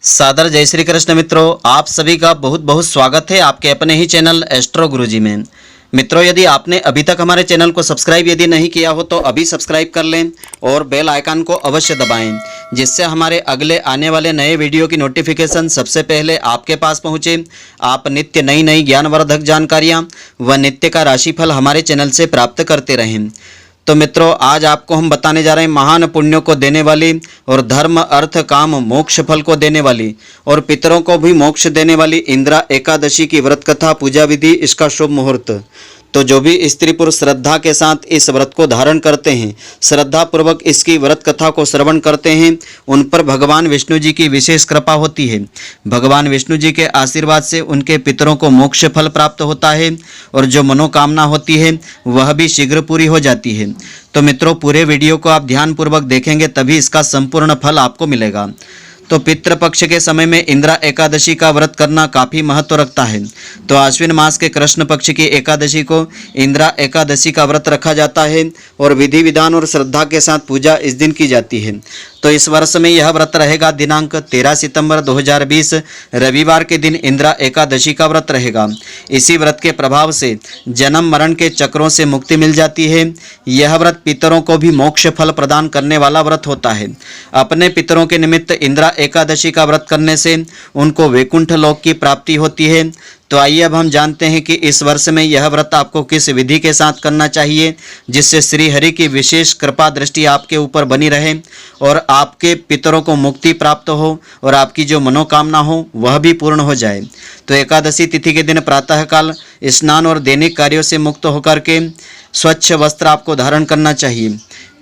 सादर जय श्री कृष्ण मित्रों, आप सभी का बहुत बहुत स्वागत है आपके अपने ही चैनल एस्ट्रो गुरुजी में। मित्रों, यदि आपने अभी तक हमारे चैनल को सब्सक्राइब यदि नहीं किया हो तो अभी सब्सक्राइब कर लें और बेल आइकन को अवश्य दबाएं, जिससे हमारे अगले आने वाले नए वीडियो की नोटिफिकेशन सबसे पहले आपके पास पहुंचे। आप नित्य नई नई ज्ञानवर्धक जानकारियां व नित्य का राशिफल हमारे चैनल से प्राप्त करते रहें। तो मित्रों, आज आपको हम बताने जा रहे हैं महान पुण्यों को देने वाली और धर्म अर्थ काम मोक्ष फल को देने वाली और पितरों को भी मोक्ष देने वाली इंदिरा एकादशी की व्रत कथा, पूजा विधि, इसका शुभ मुहूर्त। तो जो भी स्त्री पुरुष श्रद्धा के साथ इस व्रत को धारण करते हैं, श्रद्धा पूर्वक इसकी व्रत कथा को श्रवण करते हैं, उन पर भगवान विष्णु जी की विशेष कृपा होती है। भगवान विष्णु जी के आशीर्वाद से उनके पितरों को मोक्ष फल प्राप्त होता है और जो मनोकामना होती है वह भी शीघ्र पूरी हो जाती है। तो मित्रों, पूरे वीडियो को आप ध्यानपूर्वक देखेंगे तभी इसका संपूर्ण फल आपको मिलेगा। तो पितृपक्ष के समय में इंदिरा एकादशी का व्रत करना काफ़ी महत्व रखता है। तो आश्विन मास के कृष्ण पक्ष की एकादशी को इंदिरा एकादशी का व्रत रखा जाता है और विधि विधान और श्रद्धा के साथ पूजा इस दिन की जाती है। तो इस वर्ष में यह व्रत रहेगा दिनांक 13 सितंबर 2020 रविवार के दिन इंदिरा एकादशी का व्रत रहेगा। इसी व्रत के प्रभाव से जन्म मरण के चक्रों से मुक्ति मिल जाती है। यह व्रत पितरों को भी मोक्ष फल प्रदान करने वाला व्रत होता है। अपने पितरों के निमित्त इंदिरा एकादशी का व्रत करने से उनको वैकुंठ लोक की प्राप्ति होती है। तो आइए अब हम जानते हैं कि इस वर्ष में यह व्रत आपको किस विधि के साथ करना चाहिए, जिससे श्री हरि की विशेष कृपा दृष्टि आपके ऊपर बनी रहे और आपके पितरों को मुक्ति प्राप्त हो और आपकी जो मनोकामना हो वह भी पूर्ण हो जाए। तो एकादशी तिथि के दिन प्रातःकाल स्नान और दैनिक कार्यों से मुक्त होकर के स्वच्छ वस्त्र आपको धारण करना चाहिए।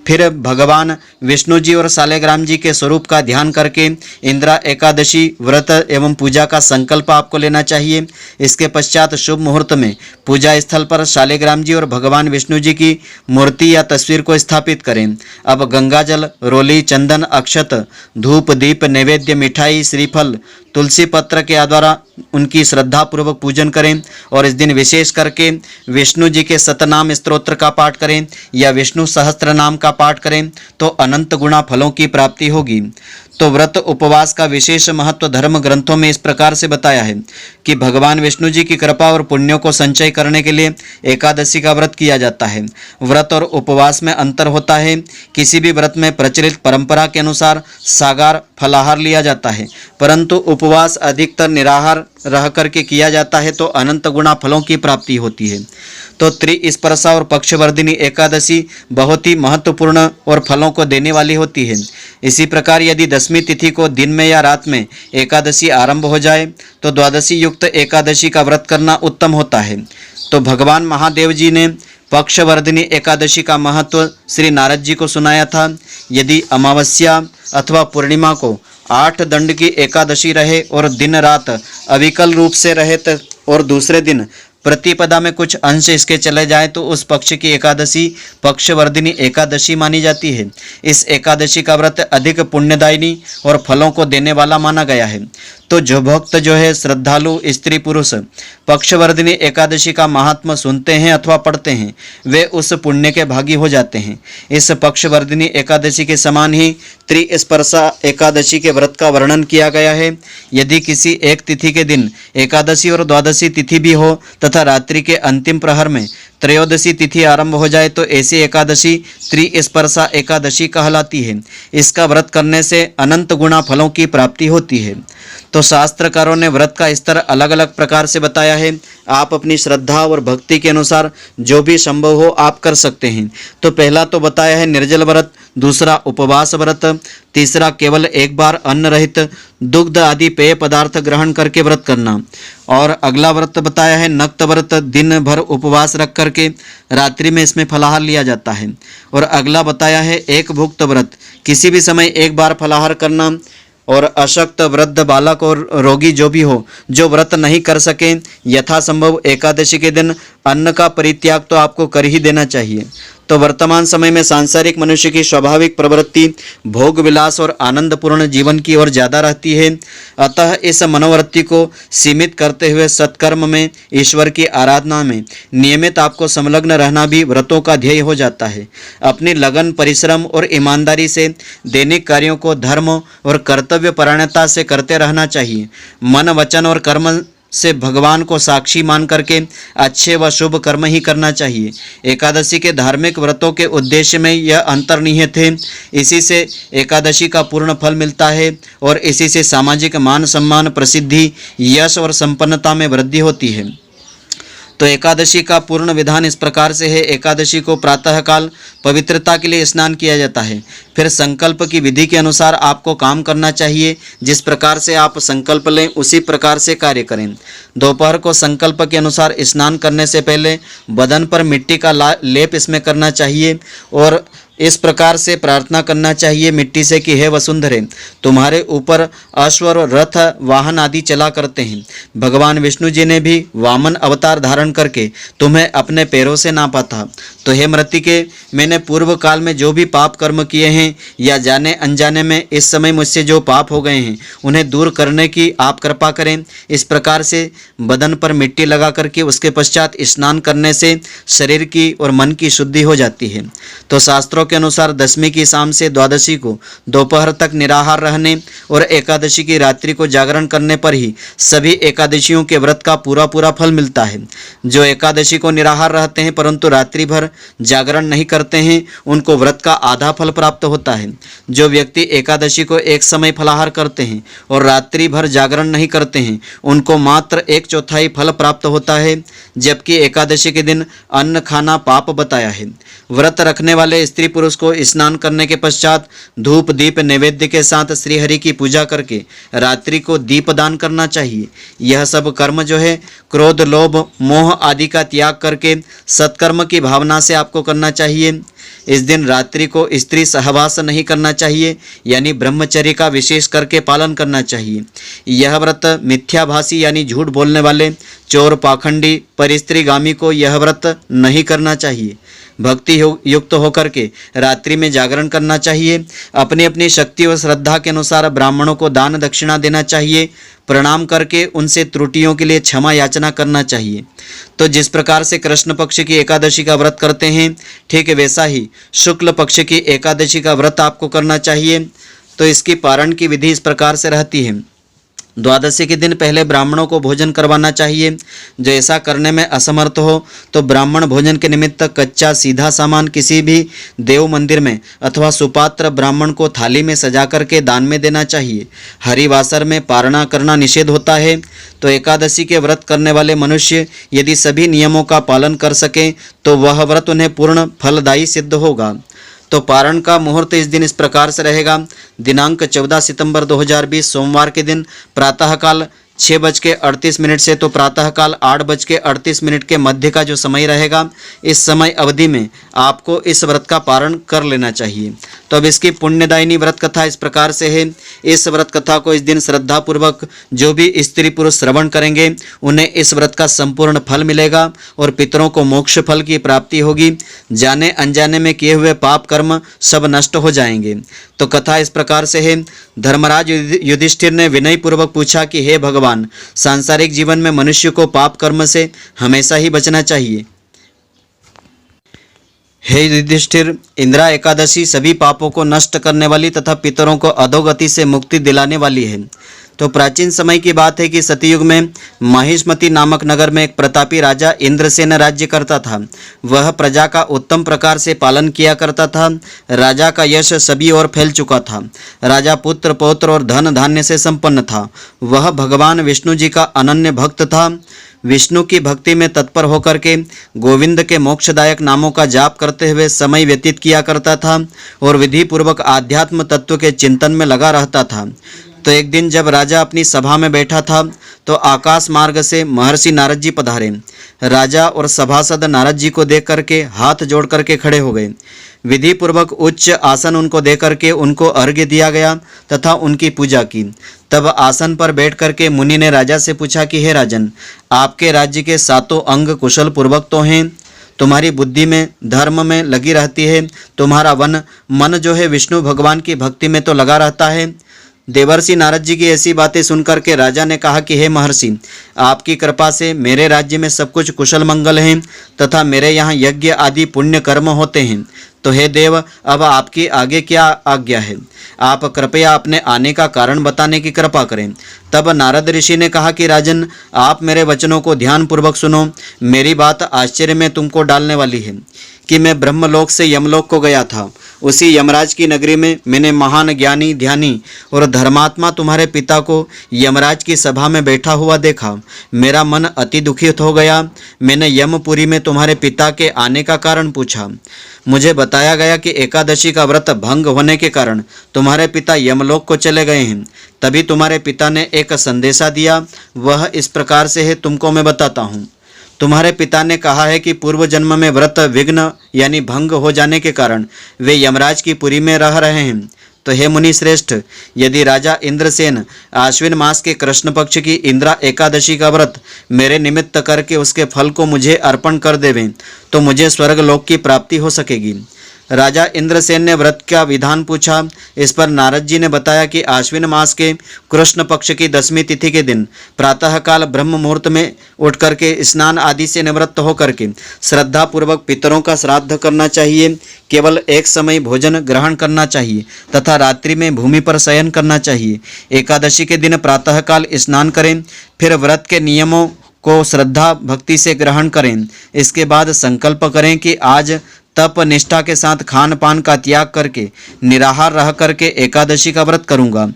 फिर भगवान विष्णु जी और सालेग्राम जी के स्वरूप का ध्यान करके इंदिरा एकादशी व्रत एवं पूजा का संकल्प आपको लेना चाहिए। इसके पश्चात शुभ मुहूर्त में पूजा स्थल पर सालेग्राम जी और भगवान विष्णु जी की मूर्ति या तस्वीर को स्थापित करें। अब गंगाजल, रोली, चंदन, अक्षत, धूप, दीप, नैवेद्य, मिठाई, श्रीफल, तुलसी पत्र के द्वारा उनकी श्रद्धापूर्वक पूजन करें और इस दिन विशेष करके विष्णु जी के सतनाम स्तोत्र का पाठ करें या विष्णु सहस्त्र नाम का पाठ करें तो अनंत गुणा फलों की प्राप्ति होगी। तो व्रत उपवास का विशेष महत्व धर्म ग्रंथों में इस प्रकार से बताया है कि भगवान विष्णु जी की कृपा और पुण्यों को संचय करने के लिए एकादशी का व्रत किया जाता है। व्रत और उपवास में अंतर होता है। किसी भी व्रत में प्रचलित परंपरा के अनुसार सागार फलाहार लिया जाता है, परंतु उपवास अधिकतर निराहार रह करके किया जाता है तो अनंत गुणा फलों की प्राप्ति होती है। तो त्रिस्पर्शा और पक्षवर्धिनी एकादशी बहुत ही महत्वपूर्ण और फलों को देने वाली होती है। इसी प्रकार यदि दसवीं तिथि को दिन में या रात में एकादशी आरंभ हो जाए तो द्वादशी युक्त एकादशी का व्रत करना उत्तम होता है। तो भगवान महादेव जी ने पक्षवर्धिनी एकादशी का महत्व श्री नारद जी को सुनाया था। यदि अमावस्या अथवा पूर्णिमा को 8 दंड की एकादशी रहे और दिन रात अविकल रूप से रहे और दूसरे दिन प्रतिपदा में कुछ अंश इसके चले जाए तो उस पक्ष की एकादशी पक्षवर्धिनी एकादशी मानी जाती है। इस एकादशी का व्रत अधिक पुण्यदायिनी और फलों को देने वाला माना गया है। तो जो भक्त जो है श्रद्धालु स्त्री पुरुष पक्षवर्धिनी एकादशी का महात्मा सुनते हैं अथवा पढ़ते हैं, वे उस पुण्य के भागी हो जाते हैं। इस पक्षवर्धिनी एकादशी के समान ही त्रिस्पर्शा एकादशी के व्रत का वर्णन किया गया है। यदि किसी एक तिथि के दिन एकादशी और द्वादशी तिथि भी हो तथा रात्रि के अंतिम प्रहर में त्रयोदशी तिथि आरंभ हो जाए तो ऐसी एकादशी त्रिस्पर्शा एकादशी कहलाती है। इसका व्रत करने से अनंत गुणा फलों की प्राप्ति होती है। तो शास्त्रकारों ने व्रत का स्तर अलग अलग प्रकार से बताया है। आप अपनी श्रद्धा और भक्ति के अनुसार जो भी संभव हो आप कर सकते हैं। तो पहला तो बताया है निर्जल व्रत, दूसरा उपवास व्रत, तीसरा केवल एक बार अन्न रहित दुग्ध आदि पेय पदार्थ ग्रहण करके व्रत करना और अगला व्रत बताया है नक्त व्रत, दिन भर उपवास रख करके रात्रि में इसमें फलाहार लिया जाता है। और अगला बताया है एक भुक्त व्रत, किसी भी समय एक बार फलाहार करना। और अशक्त, वृद्ध, बालक और रोगी जो भी हो जो व्रत नहीं कर सके यथासंभव एकादशी के दिन अन्न का परित्याग तो आपको कर ही देना चाहिए। तो वर्तमान समय में सांसारिक मनुष्य की स्वाभाविक प्रवृत्ति भोग विलास और आनंदपूर्ण जीवन की ओर ज़्यादा रहती है। अतः इस मनोवृत्ति को सीमित करते हुए सत्कर्म में, ईश्वर की आराधना में नियमित आपको संलग्न रहना भी व्रतों का ध्येय हो जाता है। अपनी लगन, परिश्रम और ईमानदारी से दैनिक कार्यों को धर्म और कर्तव्य परायणता से करते रहना चाहिए। मन, वचन और कर्म से भगवान को साक्षी मान करके अच्छे व शुभ कर्म ही करना चाहिए। एकादशी के धार्मिक व्रतों के उद्देश्य में यह अंतर्निहित है। इसी से एकादशी का पूर्ण फल मिलता है और इसी से सामाजिक मान सम्मान, प्रसिद्धि, यश और संपन्नता में वृद्धि होती है। तो एकादशी का पूर्ण विधान इस प्रकार से है। एकादशी को प्रातःकाल पवित्रता के लिए स्नान किया जाता है। फिर संकल्प की विधि के अनुसार आपको काम करना चाहिए। जिस प्रकार से आप संकल्प लें उसी प्रकार से कार्य करें। दोपहर को संकल्प के अनुसार स्नान करने से पहले बदन पर मिट्टी का लेप इसमें करना चाहिए और इस प्रकार से प्रार्थना करना चाहिए मिट्टी से कि हे वसुंधरे, तुम्हारे ऊपर अश्व और रथ, वाहन आदि चला करते हैं। भगवान विष्णु जी ने भी वामन अवतार धारण करके तुम्हें अपने पैरों से नापा था। तो हे मृत्तिके, मैंने पूर्व काल में जो भी पाप कर्म किए हैं या जाने अनजाने में इस समय मुझसे जो पाप हो गए हैं उन्हें दूर करने की आप कृपा करें। इस प्रकार से बदन पर मिट्टी लगा करके उसके पश्चात स्नान करने से शरीर की और मन की शुद्धि हो जाती है। तो शास्त्रों के अनुसार दशमी की शाम से द्वादशी को दोपहर तक निराहार रहने और एकादशी की रात्रि को जागरण करने पर ही सभी एकादशियों के व्रत का पूरा पूरा फल मिलता है। जो एकादशी को निराहार रहते हैं परंतु रात्रि भर जागरण नहीं करते हैं उनको व्रत का आधा फल प्राप्त होता है। जो व्यक्ति एकादशी को एक समय फलाहार करते हैं और रात्रि भर जागरण नहीं करते हैं उनको मात्र 1/4 फल प्राप्त होता है, जबकि एकादशी के दिन अन्न खाना पाप बताया है। व्रत रखने वाले स्त्री पुरुष को स्नान करने के पश्चात धूप दीप नैवेद्य के साथ श्रीहरि की पूजा करके रात्रि को दीपदान करना चाहिए। यह सब कर्म जो है क्रोध, लोभ, मोह आदि का त्याग करके सत्कर्म की भावना से आपको करना चाहिए। इस दिन रात्रि को स्त्री सहवास नहीं करना चाहिए, यानी ब्रह्मचर्य का विशेष करके पालन करना चाहिए। यह व्रत मिथ्याभाषी यानी झूठ बोलने वाले, चोर, पाखंडी, परिस्त्रीगामी को यह व्रत नहीं करना चाहिए। भक्ति युक्त होकर के रात्रि में जागरण करना चाहिए। अपनी अपनी शक्ति और श्रद्धा के अनुसार ब्राह्मणों को दान दक्षिणा देना चाहिए। प्रणाम करके उनसे त्रुटियों के लिए क्षमा याचना करना चाहिए। तो जिस प्रकार से कृष्ण पक्ष की एकादशी का व्रत करते हैं ठीक वैसा ही शुक्ल पक्ष की एकादशी का व्रत आपको करना चाहिए। तो इसकी पारण की विधि इस प्रकार से रहती है। द्वादशी के दिन पहले ब्राह्मणों को भोजन करवाना चाहिए। जो ऐसा करने में असमर्थ हो तो ब्राह्मण भोजन के निमित्त कच्चा सीधा सामान किसी भी देव मंदिर में अथवा सुपात्र ब्राह्मण को थाली में सजा करके दान में देना चाहिए। हरिवासर में पारणा करना निषेध होता है। तो एकादशी के व्रत करने वाले मनुष्य यदि सभी नियमों का पालन कर सकें तो वह व्रत उन्हें पूर्ण फलदायी सिद्ध होगा। तो पारण का मुहूर्त इस दिन इस प्रकार से रहेगा। दिनांक 14 सितंबर 2020 सोमवार के दिन प्रातःकाल 6:38 से तो प्रातःकाल 8:38 के मध्य का जो समय रहेगा, इस समय अवधि में आपको इस व्रत का पारण कर लेना चाहिए। तो अब इसकी पुण्यदायिनी व्रत कथा इस प्रकार से है। इस व्रत कथा को इस दिन श्रद्धापूर्वक जो भी स्त्री पुरुष श्रवण करेंगे उन्हें इस व्रत का संपूर्ण फल मिलेगा और पितरों को मोक्ष फल की प्राप्ति होगी। जाने अनजाने में किए हुए पाप कर्म सब नष्ट हो जाएंगे। तो कथा इस प्रकार से है। धर्मराज युधिष्ठिर ने विनय पूर्वक पूछा कि हे भगवान, सांसारिक जीवन में मनुष्य को पाप कर्म से हमेशा ही बचना चाहिए। हे युधिष्ठिर, इंदिरा एकादशी सभी पापों को नष्ट करने वाली तथा पितरों को अधोगति से मुक्ति दिलाने वाली है। तो प्राचीन समय की बात है कि सतयुग में महिष्मति नामक नगर में एक प्रतापी राजा इंद्रसेन राज्य करता था। वह प्रजा का उत्तम प्रकार से पालन किया करता था। राजा का यश सभी ओर फैल चुका था। राजा पुत्र पौत्र और धन धान्य से संपन्न था। वह भगवान विष्णु जी का अनन्य भक्त था। विष्णु की भक्ति में तत्पर होकर के गोविंद के मोक्षदायक नामों का जाप करते हुए समय व्यतीत किया करता था और विधि पूर्वक आध्यात्म तत्व के चिंतन में लगा रहता था। तो एक दिन जब राजा अपनी सभा में बैठा था तो आकाश मार्ग से महर्षि नारद जी पधारे। राजा और सभासद नारद जी को देख करके हाथ जोड़ करके खड़े हो गए। विधि पूर्वक उच्च आसन उनको दे करके उनको अर्घ्य दिया गया तथा उनकी पूजा की। तब आसन पर बैठ करके मुनि ने राजा से पूछा कि हे राजन, आपके राज्य के सातों अंग कुशल पूर्वक तो हैं, तुम्हारी बुद्धि में धर्म में लगी रहती है, तुम्हारा मन जो है विष्णु भगवान की भक्ति में तो लगा रहता है। देवर्षि नारद जी की ऐसी बातें सुनकर के राजा ने कहा कि हे महर्षि, आपकी कृपा से मेरे राज्य में सब कुछ कुशल मंगल है तथा मेरे यहाँ यज्ञ आदि पुण्य कर्म होते हैं। तो हे देव, अब आपकी आगे क्या आज्ञा है? आप कृपया अपने आने का कारण बताने की कृपा करें। तब नारद ऋषि ने कहा कि राजन, आप मेरे वचनों को ध्यानपूर्वक सुनो। मेरी बात आश्चर्य में तुमको डालने वाली है कि मैं ब्रह्मलोक से यमलोक को गया था। उसी यमराज की नगरी में मैंने महान ज्ञानी, ध्यानी और धर्मात्मा तुम्हारे पिता को यमराज की सभा में बैठा हुआ देखा। मेरा मन अति दुखित हो गया। मैंने यमपुरी में तुम्हारे पिता के आने का कारण पूछा। मुझे बताया गया कि एकादशी का व्रत भंग होने के कारण तुम्हारे पिता यमलोक को चले गए हैं। तभी तुम्हारे पिता ने एक संदेशा दिया। वह इस प्रकार से है, तुमको मैं बताता हूँ। तुम्हारे पिता ने कहा है कि पूर्व जन्म में व्रत विघ्न यानी भंग हो जाने के कारण वे यमराज की पुरी में रह रहे हैं। तो हे मुनि श्रेष्ठ, यदि राजा इंद्रसेन आश्विन मास के कृष्ण पक्ष की इंद्रा एकादशी का व्रत मेरे निमित्त करके उसके फल को मुझे अर्पण कर देवें तो मुझे स्वर्ग लोक की प्राप्ति हो सकेगी। राजा इंद्रसेन ने व्रत का विधान पूछा। इस पर नारद जी ने बताया कि आश्विन मास के कृष्ण पक्ष की 10वीं तिथि के दिन प्रातःकाल ब्रह्म मुहूर्त में उठ करके स्नान आदि से निवृत्त होकर के श्रद्धा पूर्वक पितरों का श्राद्ध करना चाहिए। केवल एक समय भोजन ग्रहण करना चाहिए तथा रात्रि में भूमि पर शयन करना चाहिए। एकादशी के दिन प्रातःकाल स्नान करें, फिर व्रत के नियमों को श्रद्धा भक्ति से ग्रहण करें। इसके बाद संकल्प करें कि आज तप निष्ठा के साथ खान पान का त्याग करके निराहार रह करके एकादशी का व्रत करूंगा।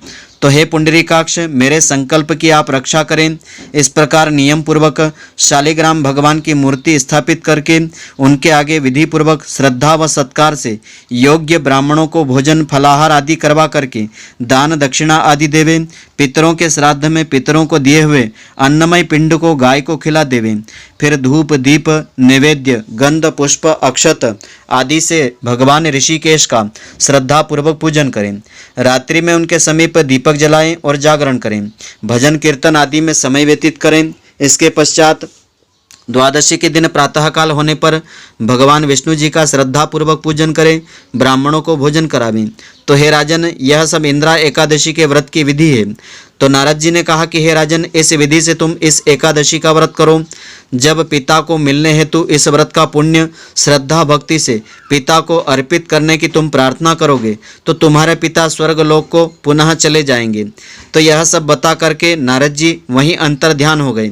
तो हे पुंडरीकाक्ष, मेरे संकल्प की आप रक्षा करें। इस प्रकार नियम पूर्वक शालिग्राम भगवान की मूर्ति स्थापित करके उनके आगे विधि पूर्वक श्रद्धा व सत्कार से योग्य ब्राह्मणों को भोजन फलाहार आदि करवा करके दान दक्षिणा आदि देवें। पितरों के श्राद्ध में पितरों को दिए हुए अन्नमय पिंड को गाय को खिला देवें। फिर धूप दीप नैवेद्य गंध पुष्प अक्षत आदि से भगवान ऋषिकेश का श्रद्धा पूर्वक पूजन करें। रात्रि में उनके समीप दीपक जलाएं और जागरण करें। भजन कीर्तन आदि में समय व्यतीत करें। इसके पश्चात द्वादशी के दिन प्रातःकाल होने पर भगवान विष्णु जी का श्रद्धा पूर्वक पूजन करें, ब्राह्मणों को भोजन करावें। तो हे राजन, यह सब इंद्रा एकादशी के व्रत की विधि है। तो नारद जी ने कहा कि हे राजन, इस विधि से तुम इस एकादशी का व्रत करो। जब पिता को मिलने हेतु इस व्रत का पुण्य श्रद्धा भक्ति से पिता को अर्पित करने की तुम प्रार्थना करोगे तो तुम्हारे पिता स्वर्ग लोक को पुनः चले जाएंगे। तो यह सब बता करके नारद जी वहीं अंतर ध्यान हो गए।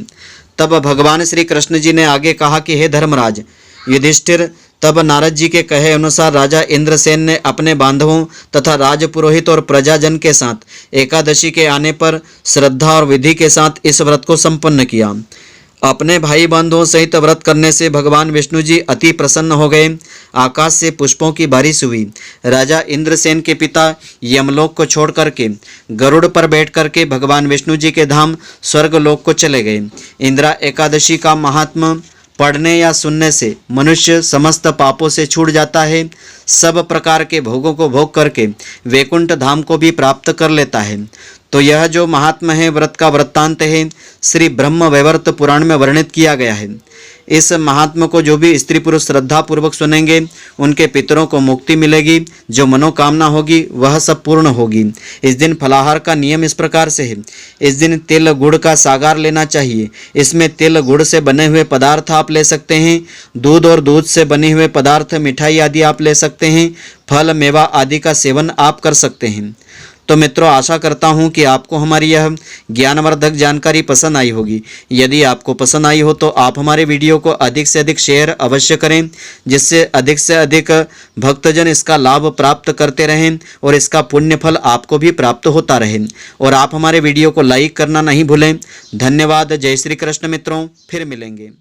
तब भगवान श्री कृष्ण जी ने आगे कहा कि हे धर्मराज युधिष्ठिर, तब नारद जी के कहे अनुसार राजा इंद्रसेन ने अपने बांधवों तथा राजपुरोहित और प्रजाजन के साथ एकादशी के आने पर श्रद्धा और विधि के साथ इस व्रत को संपन्न किया। अपने भाई बंधुओं सहित व्रत करने से भगवान विष्णु जी अति प्रसन्न हो गए। आकाश से पुष्पों की बारिश हुई। राजा इंद्रसेन के पिता यमलोक को छोड़ करके गरुड़ पर बैठ करके भगवान विष्णु जी के धाम स्वर्ग लोक को चले गए। इंदिरा एकादशी का महात्मा पढ़ने या सुनने से मनुष्य समस्त पापों से छूट जाता है, सब प्रकार के भोगों को भोग करके वैकुंठ धाम को भी प्राप्त कर लेता है। तो यह जो महात्मा है व्रत का वृत्तांत है श्री ब्रह्म वैवर्त पुराण में वर्णित किया गया है। इस महात्मा को जो भी स्त्री पुरुष श्रद्धा पूर्वक सुनेंगे उनके पितरों को मुक्ति मिलेगी, जो मनोकामना होगी वह सब पूर्ण होगी। इस दिन फलाहार का नियम इस प्रकार से है। इस दिन तिल गुड़ का सागार लेना चाहिए। इसमें तिल गुड़ से बने हुए पदार्थ आप ले सकते हैं, दूध और दूध से बने हुए पदार्थ मिठाई आदि आप ले सकते हैं, फल मेवा आदि का सेवन आप कर सकते हैं। तो मित्रों, आशा करता हूं कि आपको हमारी यह ज्ञानवर्धक जानकारी पसंद आई होगी। यदि आपको पसंद आई हो तो आप हमारे वीडियो को अधिक से अधिक शेयर अवश्य करें, जिससे अधिक से अधिक भक्तजन इसका लाभ प्राप्त करते रहें और इसका पुण्य फल आपको भी प्राप्त होता रहे। और आप हमारे वीडियो को लाइक करना नहीं भूलें। धन्यवाद। जय श्री कृष्ण मित्रों, फिर मिलेंगे।